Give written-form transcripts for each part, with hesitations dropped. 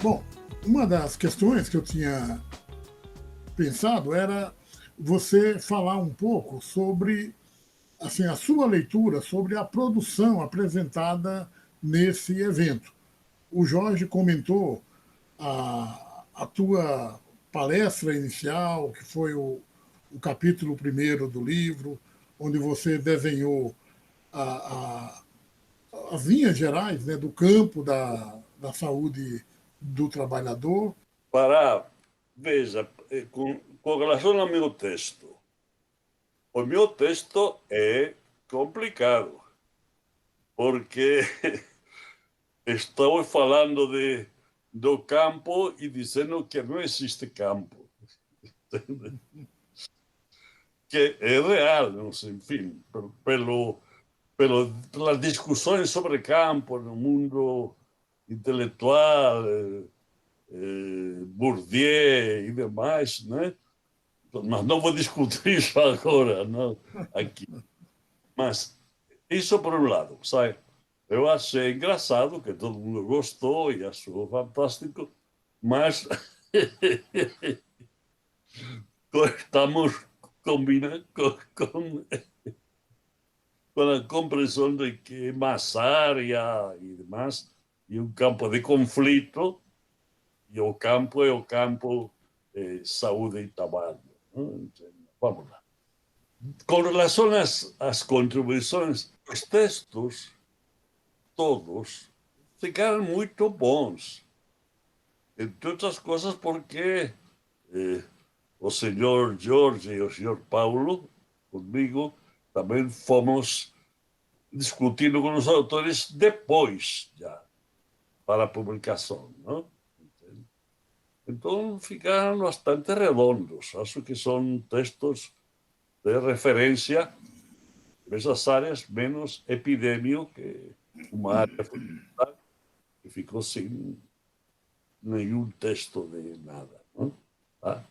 Bom, uma das questões que eu tinha pensado era você falar um pouco sobre assim, a sua leitura sobre a produção apresentada nesse evento. O Jorge comentou a tua palestra inicial, que foi o capítulo primeiro do livro, onde você desenhou a, as linhas gerais, né, do campo da saúde do trabalhador. Veja, com relação ao meu texto, o meu texto é complicado, porque estou falando do campo e dizendo que não existe campo. Que é real, não sei, enfim, pelas discussões sobre campo no mundo intelectual, Bourdieu e demais, né? Mas não vou discutir isso agora, não, aqui. Mas isso por um lado, sabe? Eu achei engraçado, que todo mundo gostou e achou fantástico, mas estamos combinando com a compreensão de que massária e demais, e um campo de conflito, e o campo é o campo saúde e trabalho. Vamos lá. Com relação às contribuições, os textos, todos, ficaram muito bons. Entre outras coisas porque o senhor Jorge e o senhor Paulo, comigo, também fomos discutindo com os autores depois, já, para a publicação. Não? Então, ficaram bastante redondos. Acho que são textos de referência nessas áreas, menos epidemio, que uma área fundamental, que ficou sem nenhum texto de nada. Não? Tá?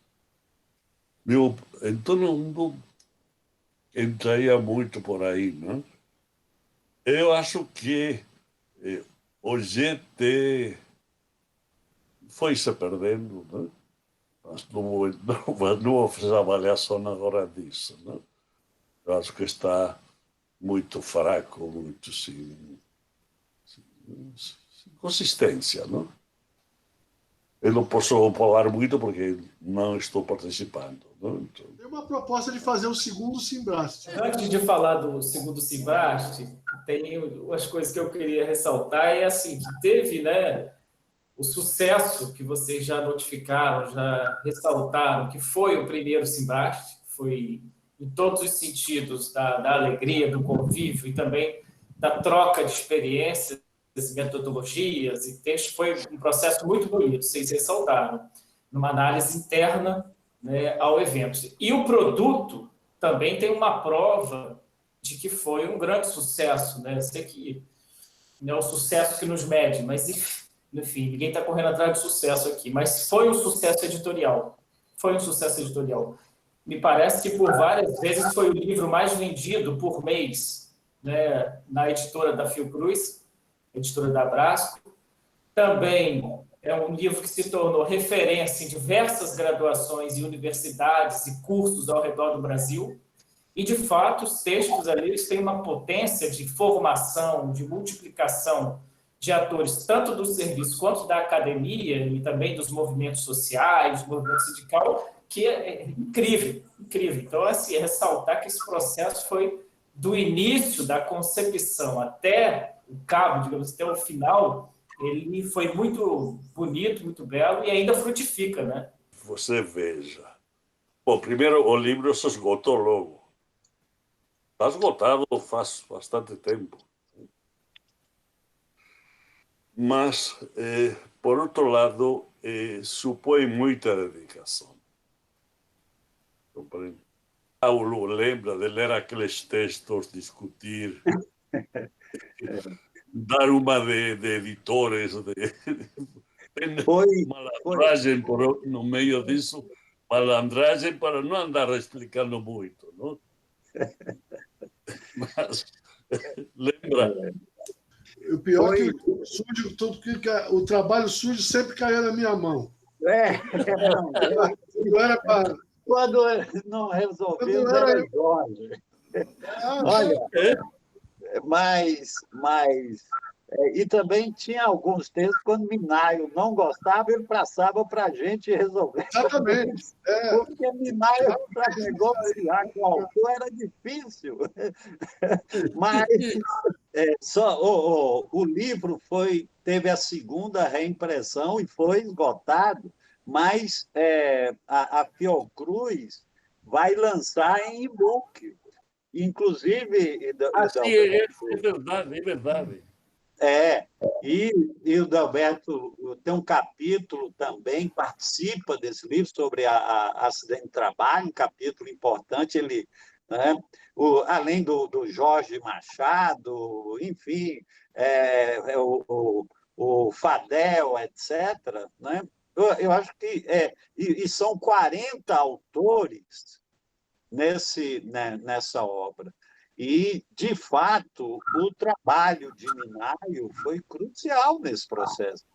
Então, não entraria muito por aí. Não? Eu acho que o GT foi se perdendo, não? Mas não vou fazer avaliação agora disso. Não? Eu acho que está muito fraco, muito sem consistência. Não? Eu não posso falar muito porque não estou participando. Não? Então... Tem uma proposta de fazer o segundo Simbrast. Antes de falar do segundo Simbrast, tem umas coisas que eu queria ressaltar. É assim, que teve, né, o sucesso que vocês já notificaram, já ressaltaram, que foi o primeiro Simbrast, foi em todos os sentidos da alegria, do convívio e também da troca de experiências, metodologias e textos. Foi um processo muito bonito, vocês ressaltaram, numa análise interna, né, ao evento. E o produto também tem uma prova de que foi um grande sucesso, né? Eu sei que não é o sucesso que nos mede, mas enfim, ninguém está correndo atrás de sucesso aqui, mas foi um sucesso editorial. Foi um sucesso editorial. Me parece que por várias vezes foi o livro mais vendido por mês, né, na editora da Fiocruz, editora da Brasco. Também é um livro que se tornou referência em diversas graduações e universidades e cursos ao redor do Brasil. E, de fato, os textos ali eles têm uma potência de formação, de multiplicação de atores, tanto do serviço quanto da academia e também dos movimentos sociais, do movimento sindical, que é incrível, incrível. Então, assim, ressaltar que esse processo foi do início da concepção até o cabo, digamos, até o final, ele foi muito bonito, muito belo e ainda frutifica, né? Você veja. Bom, primeiro, o livro se esgotou logo. Está esgotado faz bastante tempo. Mas, por outro lado, supõe muita dedicação. Paulo lembra de ler aqueles textos, discutir, dar uma de editores, tem malandragem no meio disso, malandragem para não andar explicando muito, não? Mas, lembra? o pior é que o trabalho sujo sempre caía na minha mão. Não, Não era para... quando não resolveu, Quando era era eu- Jorge. Ah, Olha, e também tinha alguns textos, quando Minayo não gostava, ele passava para a gente resolver. exatamente. Porque Minayo, para negociar com o autor, era difícil. Mas o livro teve a segunda reimpressão e foi esgotado, mas a Fiocruz vai lançar em e-book. Inclusive... É verdade, é verdade. E o Dalberto tem um capítulo também, participa desse livro sobre acidente de trabalho, um capítulo importante, ele, né, além do Jorge Machado, enfim, o Fadel, etc., né? Eu acho que e são 40 autores nessa obra. E, de fato, o trabalho de Minayo foi crucial nesse processo.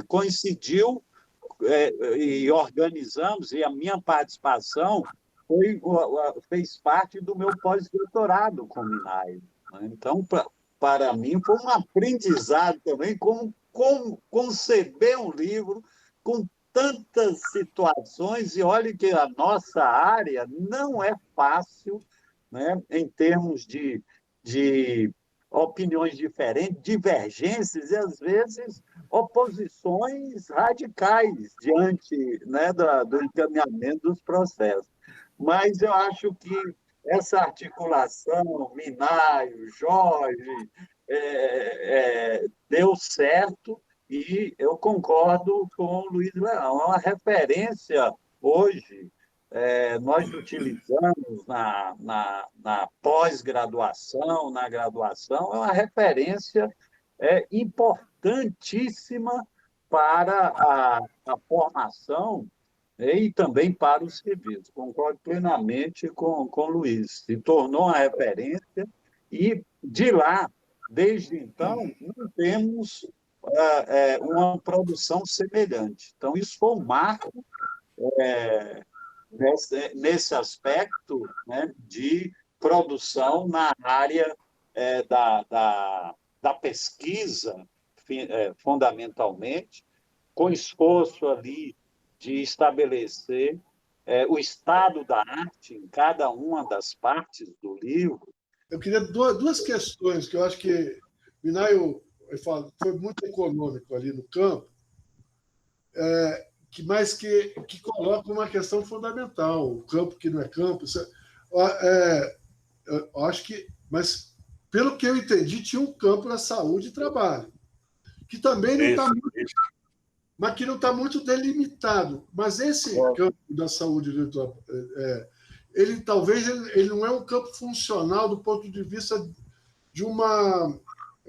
Coincidiu e organizamos, e a minha participação fez parte do meu pós-doutorado com Minayo. Então, para mim, foi um aprendizado também como conceber um livro com tantas situações, e olhe que a nossa área não é fácil, né, em termos de opiniões diferentes, divergências e, às vezes, oposições radicais diante, né, do encaminhamento dos processos. Mas eu acho que essa articulação, Minayo, Jorge, deu certo. E eu concordo com o Luiz Leão. É uma referência hoje, nós utilizamos na pós-graduação, na graduação, é uma referência importantíssima para a formação e também para o serviço. Concordo plenamente com o Luiz. Se tornou uma referência e, de lá, desde então, não temos uma produção semelhante. Então, isso foi um marco nesse aspecto, né, de produção na área da pesquisa, fundamentalmente, com esforço ali de estabelecer o estado da arte em cada uma das partes do livro. Eu queria duas questões que eu acho que Minayo foi muito econômico ali no campo, mas que coloca uma questão fundamental, o campo que não é campo. Eu acho que, mas pelo que eu entendi, tinha um campo da saúde e trabalho, que também não está muito, mas que não está muito delimitado. Mas esse campo da saúde, ele talvez ele não é um campo funcional do ponto de vista de uma,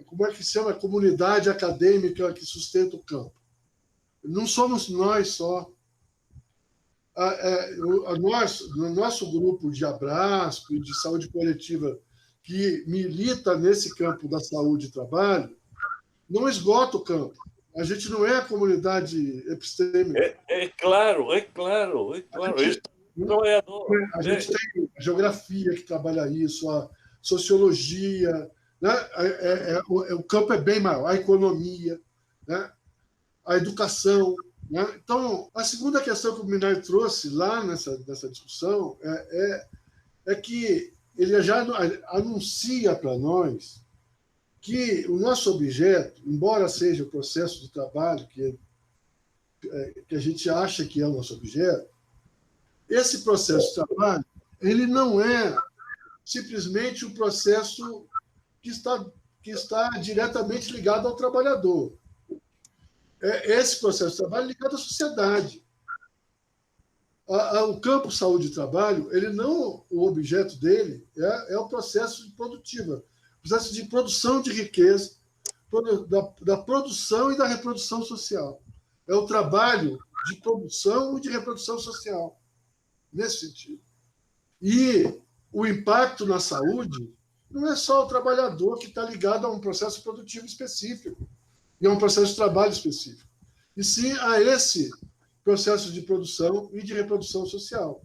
como é que se chama, comunidade acadêmica que sustenta o campo. Não somos nós só. No nosso grupo de Abrasco e de saúde coletiva que milita nesse campo da saúde e trabalho, não esgota o campo. A gente não é a comunidade epistêmica. É claro. A gente tem a geografia que trabalha isso, a sociologia, né? O campo é bem maior, a economia, né? A educação. Né? Então, a segunda questão que o Minayo trouxe lá nessa discussão é que ele já anuncia para nós que o nosso objeto, embora seja o processo de trabalho que a gente acha que é o nosso objeto, esse processo de trabalho ele não é simplesmente um processo que está diretamente ligado ao trabalhador. Esse processo de trabalho é ligado à sociedade. O campo saúde e trabalho, ele não, o objeto dele é o processo produtivo, o processo de produção de riqueza, da produção e da reprodução social. É o trabalho de produção e de reprodução social, nesse sentido. E o impacto na saúde não é só o trabalhador que está ligado a um processo produtivo específico e a um processo de trabalho específico, e sim a esse processo de produção e de reprodução social.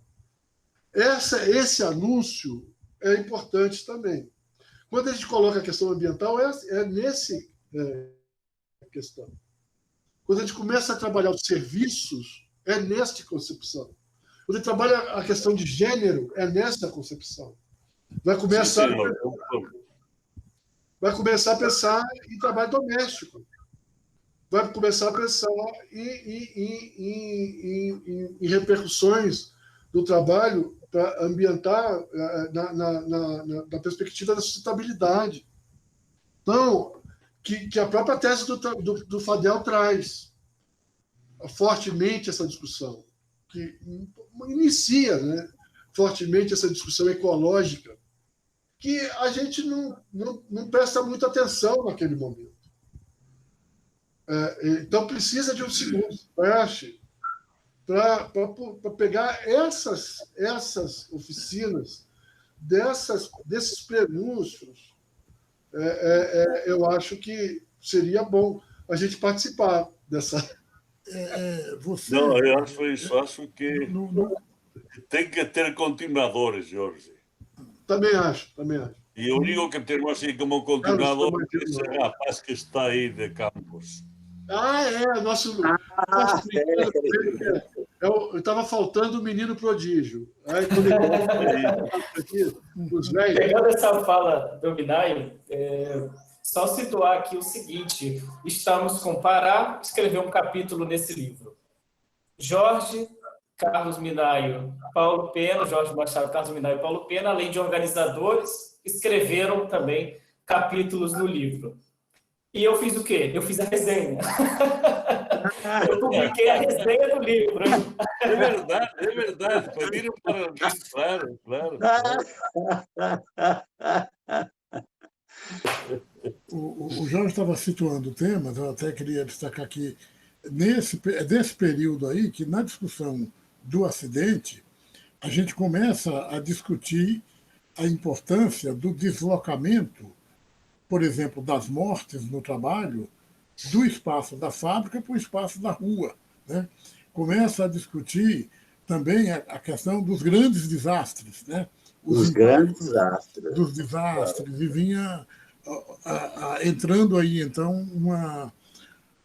Esse anúncio é importante também. Quando a gente coloca a questão ambiental, nesse questão. Quando a gente começa a trabalhar os serviços, é nesta concepção. Quando a gente trabalha a questão de gênero, é nessa concepção. Vai começar a pensar em trabalho doméstico. Vai começar a pensar em repercussões do trabalho ambiental na perspectiva da sustentabilidade. Então, que a própria tese do Fadel traz fortemente essa discussão, que inicia, né, fortemente essa discussão ecológica, que a gente não presta muita atenção naquele momento. Então, precisa de um segundo teste para pegar essas oficinas, desses prenúncios. Eu acho que seria bom a gente participar dessa. Não, eu acho isso. Acho que tem que ter continuadores, Jorge. Também acho. E o único que temos assim como continuador é esse rapaz que está aí de Campos. Nosso. Estava faltando o menino prodígio. Aí, quando pegando essa fala do Minayo, só situar aqui o seguinte: estamos com Pará, escreveu um capítulo nesse livro. Jorge, Carlos Minayo, Paulo Pena, Jorge Machado, Carlos Minayo e Paulo Pena, além de organizadores, escreveram também capítulos no livro. E eu fiz o quê? Eu fiz a resenha. Eu publiquei a resenha do livro. É verdade. Pediram para alguém, claro. O Jorge estava situando temas, eu até queria destacar aqui, desse período aí, que na discussão do acidente, a gente começa a discutir a importância do deslocamento, por exemplo, das mortes no trabalho, do espaço da fábrica para o espaço da rua, né? Começa a discutir também a questão dos grandes desastres, né? Os grandes desastres. Dos desastres, e vinha entrando aí, então,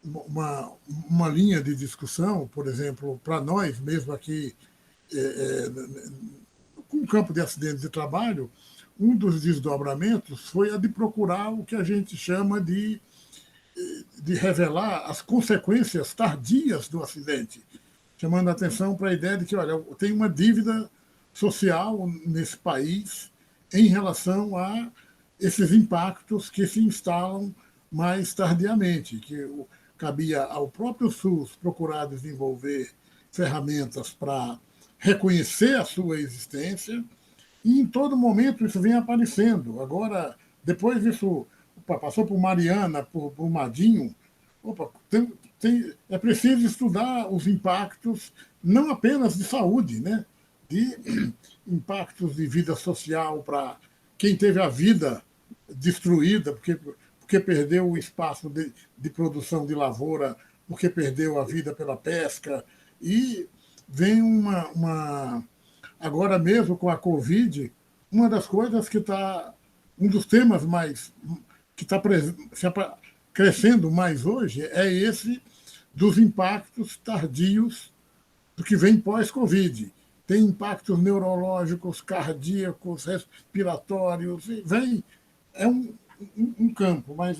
uma linha de discussão, por exemplo, para nós, mesmo aqui, com o campo de acidentes de trabalho, um dos desdobramentos foi a de procurar o que a gente chama de revelar as consequências tardias do acidente, chamando a atenção para a ideia de que, olha, tem uma dívida social nesse país em relação a esses impactos que se instalam mais tardiamente, que cabia ao próprio SUS procurar desenvolver ferramentas para reconhecer a sua existência, e em todo momento isso vem aparecendo. Agora, depois disso, passou por Mariana, por Madinho, é preciso estudar os impactos, não apenas de saúde, né? De impactos de vida social para quem teve a vida destruída, porque perdeu o espaço de produção de lavoura, porque perdeu a vida pela pesca. E vem agora mesmo com a Covid, uma das coisas que está, um dos temas mais que está crescendo mais hoje é esse dos impactos tardios do que vem pós-Covid. Tem impactos neurológicos, cardíacos, respiratórios, é um campo, mas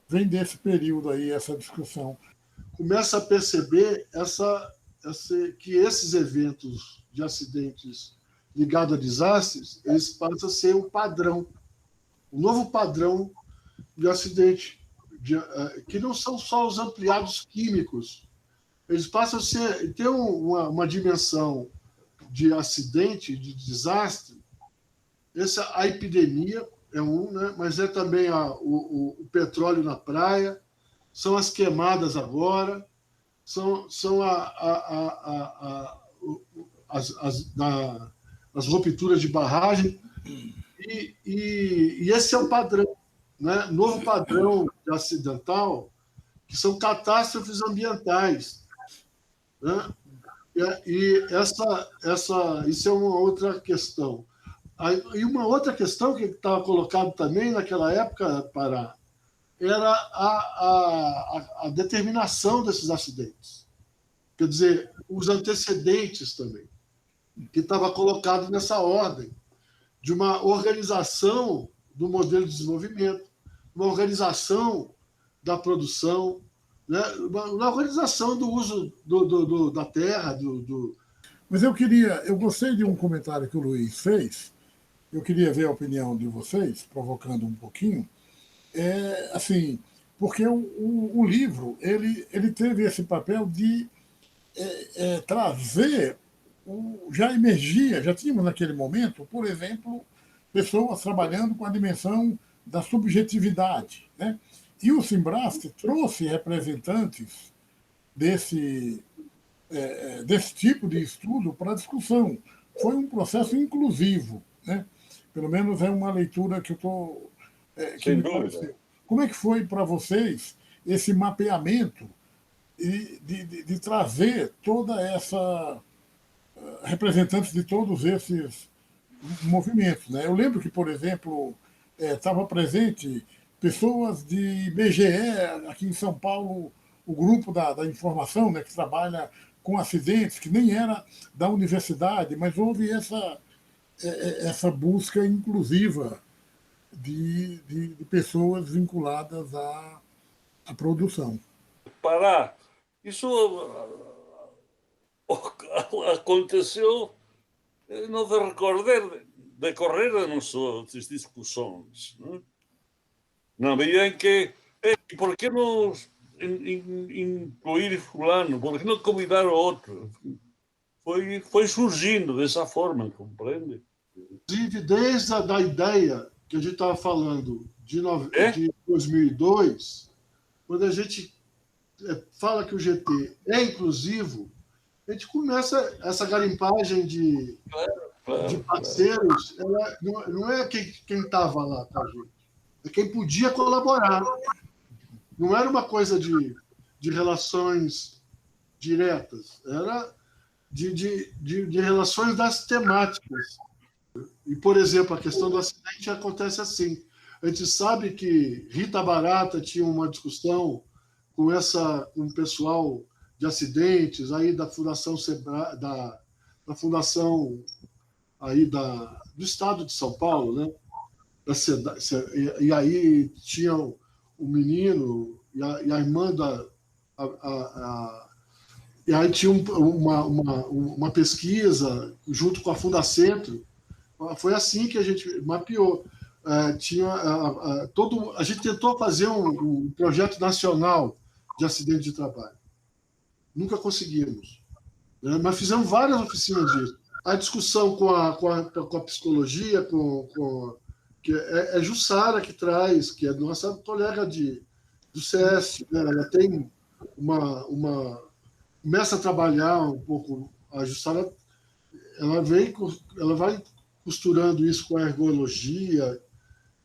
vem desse período aí essa discussão. Começa a perceber que esses eventos de acidentes ligados a desastres, eles passam a ser um padrão, um novo padrão de acidente, que não são só os ampliados químicos, eles passam a ter uma dimensão de acidente, de desastre. A epidemia é né? Mas é também o petróleo na praia, são as queimadas agora, são as rupturas de barragem, e esse é o padrão, né? Novo padrão de acidental, que são catástrofes ambientais, né? E isso é uma outra questão. E uma outra questão que estava colocada também naquela época, Pará, era a determinação desses acidentes. Quer dizer, os antecedentes também, que estava colocado nessa ordem, de uma organização do modelo de desenvolvimento, uma organização da produção, né? Uma organização do uso da terra. Mas eu gostei de um comentário que o Luiz fez, eu queria ver a opinião de vocês, provocando um pouquinho, assim, porque o livro ele teve esse papel de trazer, já emergia, já tínhamos naquele momento, por exemplo, pessoas trabalhando com a dimensão da subjetividade, né? E o Simbrast trouxe representantes desse tipo de estudo para a discussão. Foi um processo inclusivo, né? Pelo menos é uma leitura que eu estou... Sem dúvida. Como é que foi para vocês esse mapeamento e de trazer toda essa... representantes de todos esses movimentos, né? Eu lembro que, por exemplo, estava presente pessoas de BGE, aqui em São Paulo, o grupo da informação, né, que trabalha com acidentes, que nem era da universidade, mas houve essa busca inclusiva de pessoas vinculadas à produção. Pará, isso aconteceu no decorrer de nossas discussões, né? Na medida em que, por que não incluir fulano, por que não convidar outro? Foi surgindo dessa forma, compreende? Inclusive, desde a ideia que a gente estava falando de 2002, quando a gente fala que o GT é inclusivo, a gente começa essa garimpagem de parceiros, ela não é quem estava lá, tá, gente? É quem podia colaborar. Não era uma coisa de relações diretas, era de relações das temáticas. E, por exemplo, a questão do acidente acontece assim. A gente sabe que Rita Barata tinha uma discussão com o pessoal de acidentes aí da Fundação da Fundação aí do Estado de São Paulo, né? E aí tinha o menino e a irmã e aí tinha uma pesquisa junto com a Fundacentro. Foi assim que a gente mapeou. A gente tentou fazer um projeto nacional de acidente de trabalho. Nunca conseguimos, né? Mas fizemos várias oficinas disso. A discussão com a psicologia, que é Jussara que traz, que é nossa colega do CS, né? Ela tem começa a trabalhar um pouco. A Jussara, ela vai costurando isso com a ergologia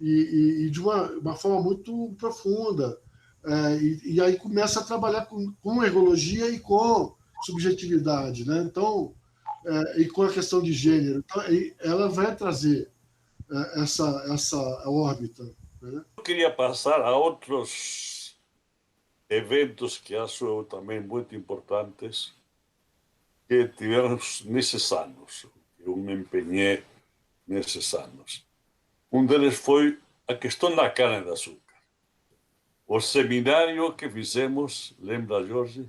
e de uma forma muito profunda. E aí começa a trabalhar com ergologia e com subjetividade, né? Então, e com a questão de gênero. Então, ela vai trazer essa órbita, né? Eu queria passar a outros eventos que acho também muito importantes que tivemos nesses anos. Eu me empenhei nesses anos. Um deles foi a questão da cana-de-açúcar. O seminário que fizemos, lembra, Jorge?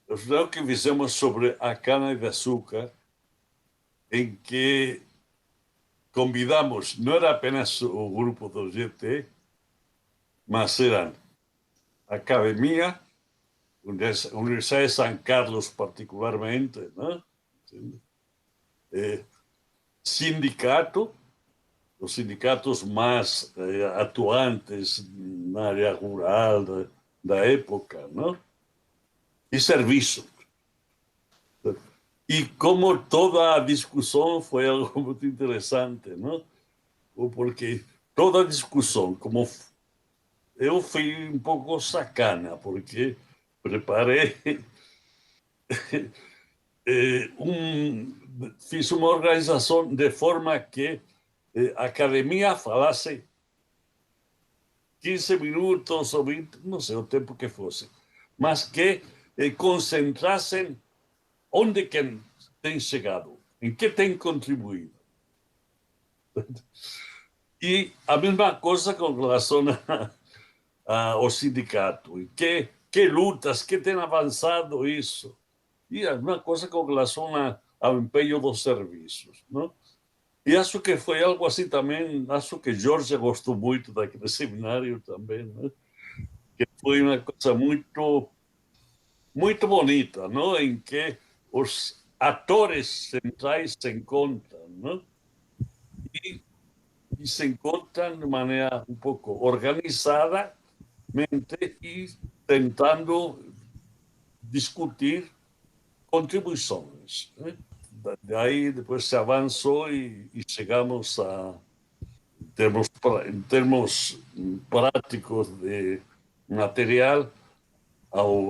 O seminário que fizemos sobre a cana-de-açúcar, em que convidamos, não era apenas o grupo do GT, mas eram a academia, Universidade de São Carlos particularmente, né? Sindicato, os sindicatos mais atuantes na área rural da época, não? E serviço. E como toda a discussão foi algo muito interessante, não? porque toda discussão, como eu fui um pouco sacana, porque preparei fiz uma organização de forma que a academia falasse 15 minutos ou 20, não sei o tempo que fosse, mas que concentrassem onde que tem chegado, em que tem contribuído. E a mesma coisa com relação ao sindicato. E que lutas, que tem avançado isso. E a mesma coisa com relação ao empenho dos serviços. Não? E acho que foi algo assim também, acho que Jorge gostou muito daquele seminário também, né? Que foi uma coisa muito, muito bonita, não? Em que os atores centrais se encontram, não? E se encontram de maneira um pouco organizadamente e tentando discutir contribuições, né? Daí depois se avançou e chegamos em termos práticos de material, ao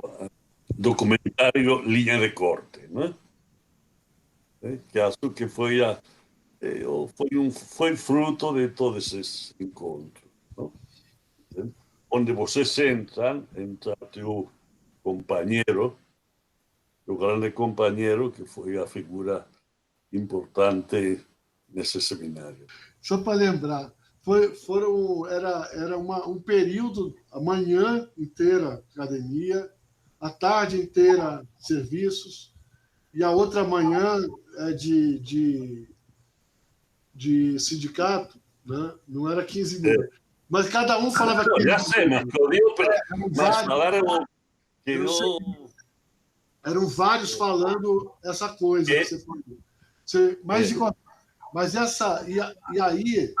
documentário Linha de Corte, né? Que acho que foi fruto de todos esses encontros, não? Onde vocês entra teu companheiro, o grande companheiro, que foi a figura importante nesse seminário. Só para lembrar, era um período, a manhã inteira academia, a tarde inteira serviços, e a outra manhã de sindicato, né? Não era 15 minutos. Mas cada um falava... Já sei, mas falaram que eram vários falando essa coisa que você falou. Mas e aí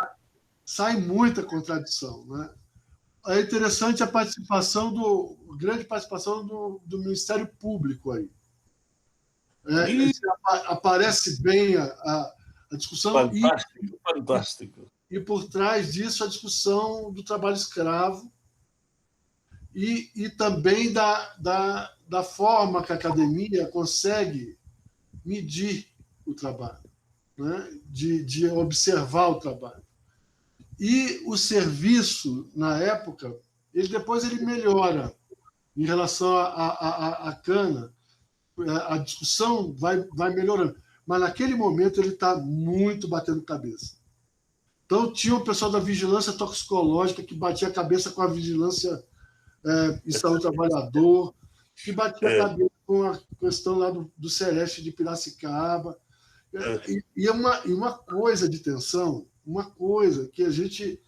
sai muita contradição, né? É interessante a grande participação do Ministério Público aí. Aparece bem a discussão. Fantástico. E por trás disso a discussão do trabalho escravo e também da forma que a academia consegue medir o trabalho, né? de observar o trabalho. E o serviço, na época, depois ele melhora em relação à cana, a discussão vai melhorando. Mas naquele momento ele está muito batendo cabeça. Então tinha o pessoal da vigilância toxicológica que batia a cabeça com a vigilância em saúde do trabalhador, que batia a cabeça com a questão lá do Celeste de Piracicaba. E uma coisa de tensão, uma coisa que a gente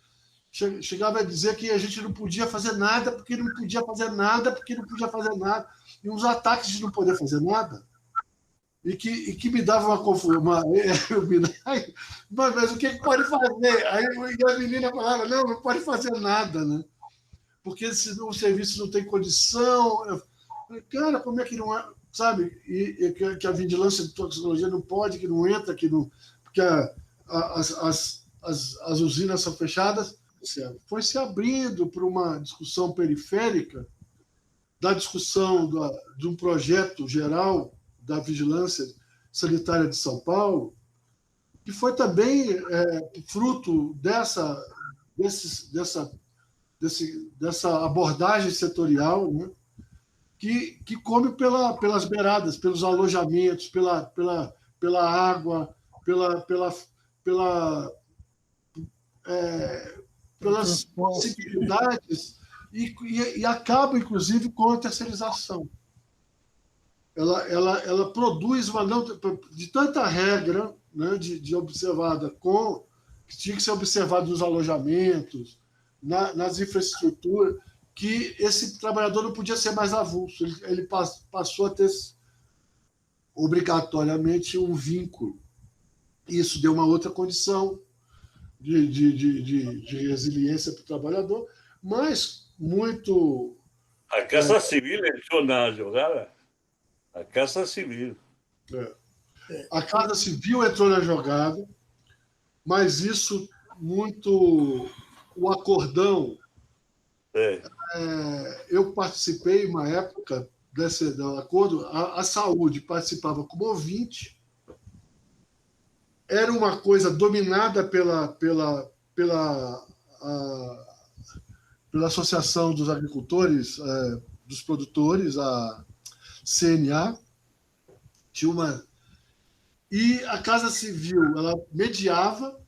chegava a dizer que a gente não podia fazer nada, porque não podia fazer nada, porque não podia fazer nada. E uns ataques de não poder fazer nada, e que me dava uma confusão. Mas o que pode fazer? Aí a menina falava, não pode fazer nada, né? Porque o serviço não tem condição. Cara, como é que não é? Sabe? E que a vigilância de toxicologia não pode, que não entra, porque as usinas são fechadas. Foi se abrindo para uma discussão periférica da discussão de um projeto geral da Vigilância Sanitária de São Paulo, que foi também fruto dessa abordagem setorial, né? que come pelas beiradas, pelos alojamentos, pela água, pelas possibilidades e acaba, inclusive, com a terceirização. Ela produz de tanta regra, né, de observada que tinha que ser observado nos alojamentos, nas infraestruturas, que esse trabalhador não podia ser mais avulso. Ele passou a ter obrigatoriamente um vínculo. Isso deu uma outra condição de resiliência para o trabalhador, mas muito... A Casa Civil entrou na jogada. A Casa Civil. A Casa Civil entrou na jogada, mas isso muito o acordão. É. Eu participei, uma época, desse acordo, a saúde participava como ouvinte, era uma coisa dominada pela Associação dos Agricultores, dos Produtores, a CNA, e a Casa Civil, ela mediava,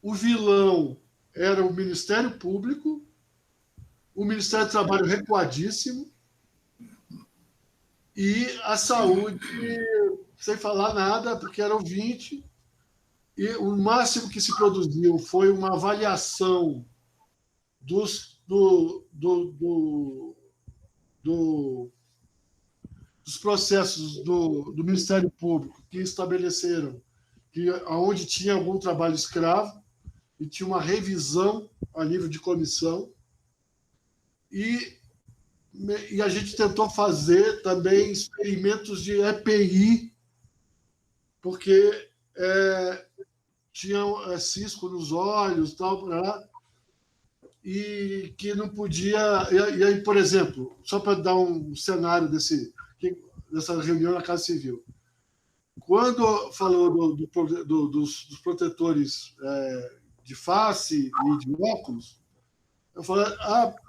o vilão era o Ministério Público, o Ministério do Trabalho recuadíssimo, e a saúde, sem falar nada, porque era ouvinte, e o máximo que se produziu foi uma avaliação dos processos do Ministério Público, que estabeleceram que onde tinha algum trabalho escravo, e tinha uma revisão a nível de comissão, e a gente tentou fazer também experimentos de EPI, porque tinha cisco nos olhos, tal, e que não podia... E aí, por exemplo, só para dar um cenário dessa reunião na Casa Civil, quando falou dos protetores de face e de óculos, eu falei,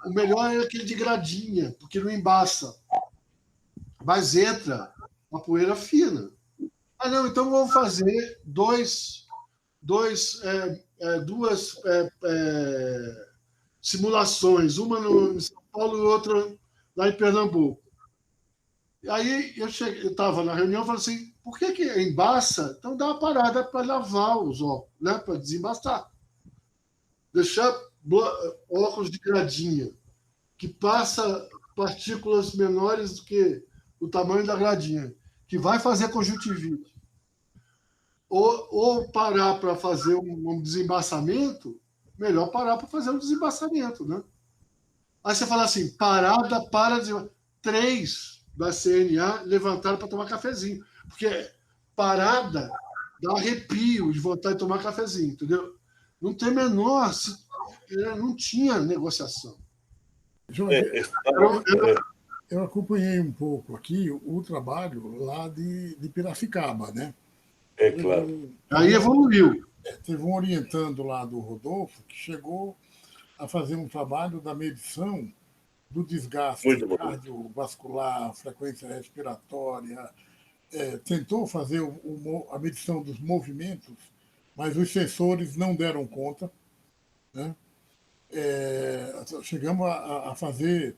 o melhor é aquele de gradinha, porque não embaça, mas entra uma poeira fina. Não, então vamos fazer duas simulações, uma em São Paulo e outra lá em Pernambuco. E aí eu estava na reunião e falei assim, por que embaça? Então dá uma parada para lavar os óculos, né? Para desembaçar. Deixar óculos de gradinha, que passa partículas menores do que o tamanho da gradinha, que vai fazer conjuntivite. Ou parar para fazer um desembaçamento, melhor parar para fazer um desembaçamento, né? Aí você fala assim, parada para desembaçamento. 3 da CNA levantaram para tomar cafezinho, porque parada dá arrepio de vontade de tomar cafezinho, entendeu? Não tem menor... Não tinha negociação. Jorge, eu acompanhei um pouco aqui o trabalho lá de Piracicaba, né? É claro. Aí evoluiu. Teve um orientando lá do Rodolfo que chegou a fazer um trabalho da medição do desgaste cardiovascular, frequência respiratória, tentou fazer a medição dos movimentos, mas os sensores não deram conta, né? Chegamos a fazer...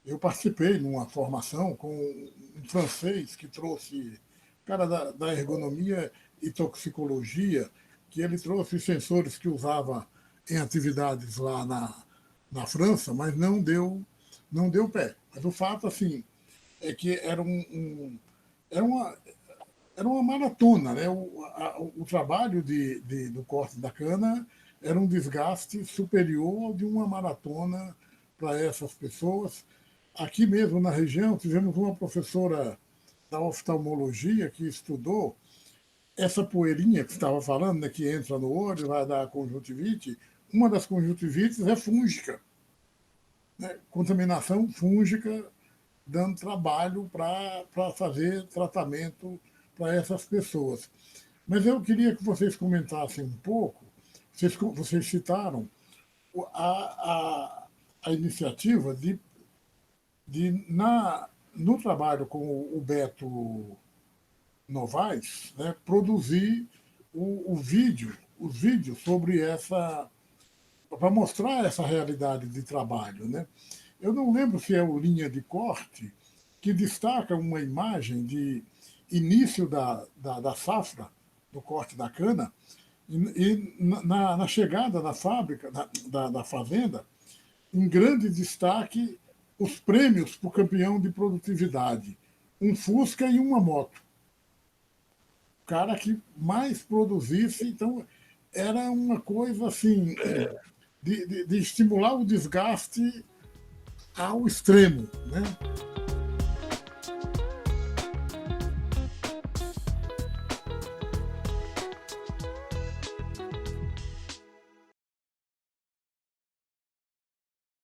Eu participei numa formação com um francês que trouxe, cara da ergonomia e toxicologia, que ele trouxe os sensores que usava em atividades lá na França, mas não deu pé. Mas o fato, assim, é que era uma maratona, né? O trabalho do corte da cana era um desgaste superior ao de uma maratona para essas pessoas. Aqui mesmo na região, tivemos uma professora da oftalmologia que estudou essa poeirinha que você estava falando, né, que entra no olho, vai dar conjuntivite. Uma das conjuntivites é fúngica, né? Contaminação fúngica, dando trabalho para fazer tratamento para essas pessoas. Mas eu queria que vocês comentassem um pouco. Vocês citaram a iniciativa no trabalho com o Beto Novaes, né, produzir os vídeos sobre para mostrar essa realidade de trabalho, né? Eu não lembro se é o Linha de Corte, que destaca uma imagem de início da safra, do corte da cana, e na chegada da fábrica, da fazenda, em grande destaque, os prêmios para o campeão de produtividade, um Fusca e uma moto. O cara que mais produzisse, então era uma coisa assim, de estimular o desgaste ao extremo, né?